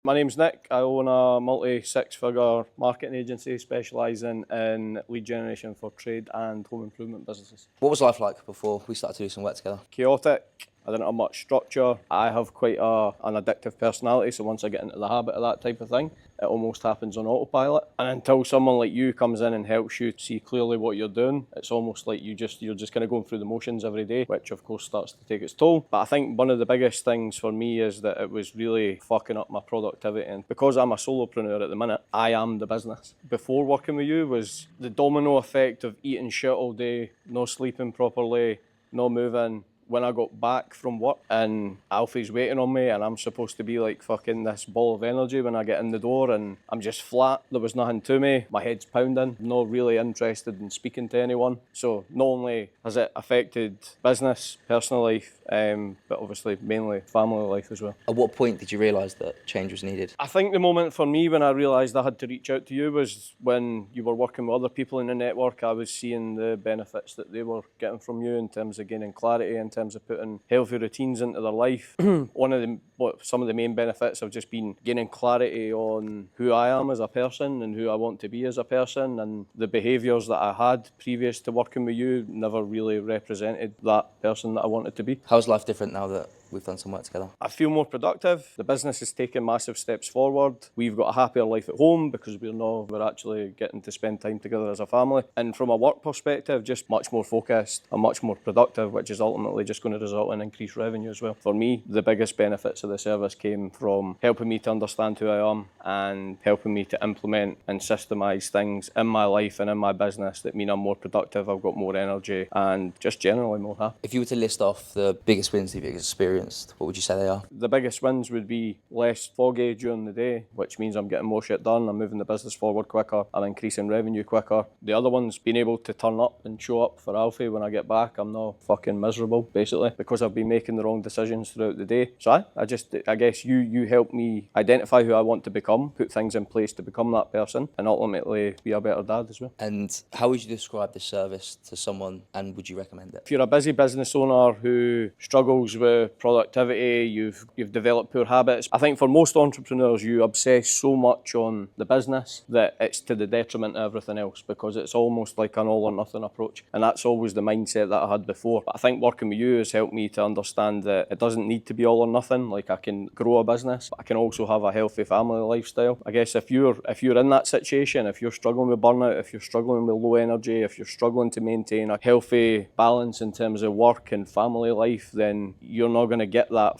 My name's Nick. I own a multi-six-figure marketing agency specialising in lead generation for trade and home improvement businesses. What was life like before we started to do some work together? Chaotic. I didn't have much structure. I have quite an addictive personality, so once I get into the habit of that type of thing, it almost happens on autopilot. And until someone like you comes in and helps you see clearly what you're doing, it's almost like you're just kind of going through the motions every day, which of course starts to take its toll. But I think one of the biggest things for me is that it was really fucking up my productivity. And because I'm a solopreneur at the minute, I am the business. Before working with you was the domino effect of eating shit all day, no sleeping properly, no moving. When I got back from work and Alfie's waiting on me and I'm supposed to be like fucking this ball of energy when I get in the door and I'm just flat, there was nothing to me, my head's pounding, not really interested in speaking to anyone. So not only has it affected business, personal life, but obviously mainly family life as well. At what point did you realise that change was needed? I think the moment for me when I realised I had to reach out to you was when you were working with other people in the network. I was seeing the benefits that they were getting from you in terms of gaining clarity, in terms of putting healthy routines into their life. Some of the main benefits have just been gaining clarity on who I am as a person and who I want to be as a person, and the behaviours that I had previous to working with you never really represented that person that I wanted to be. How's life different now that we've done some work together? I feel more productive. The business is taking massive steps forward. We've got a happier life at home because we're actually getting to spend time together as a family. And from a work perspective, just much more focused and much more productive, which is ultimately just going to result in increased revenue as well. For me, the biggest benefits of the service came from helping me to understand who I am and helping me to implement and systemise things in my life and in my business that mean I'm more productive, I've got more energy and just generally more happy. If you were to list off the biggest wins that you've experienced, what would you say they are? The biggest wins would be less foggy during the day, which means I'm getting more shit done, I'm moving the business forward quicker, I'm increasing revenue quicker. The other one's being able to turn up and show up for Alfie when I get back. I'm not fucking miserable, basically, because I've been making the wrong decisions throughout the day. So I guess you help me identify who I want to become, put things in place to become that person, and ultimately be a better dad as well. And how would you describe this service to someone, and would you recommend it? If you're a busy business owner who struggles with productivity, you've developed poor habits, I think for most entrepreneurs you obsess so much on the business that it's to the detriment of everything else, because it's almost like an all or nothing approach, and that's always the mindset that I had before. But I think working with you has helped me to understand that it doesn't need to be all or nothing. Like, I can grow a business, but I can also have a healthy family lifestyle. I guess if you're in that situation, if you're struggling with burnout, if you're struggling with low energy, if you're struggling to maintain a healthy balance in terms of work and family life, then you're not going to get that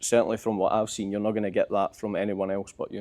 certainly from what I've seen, you're not going to get that from anyone else but you.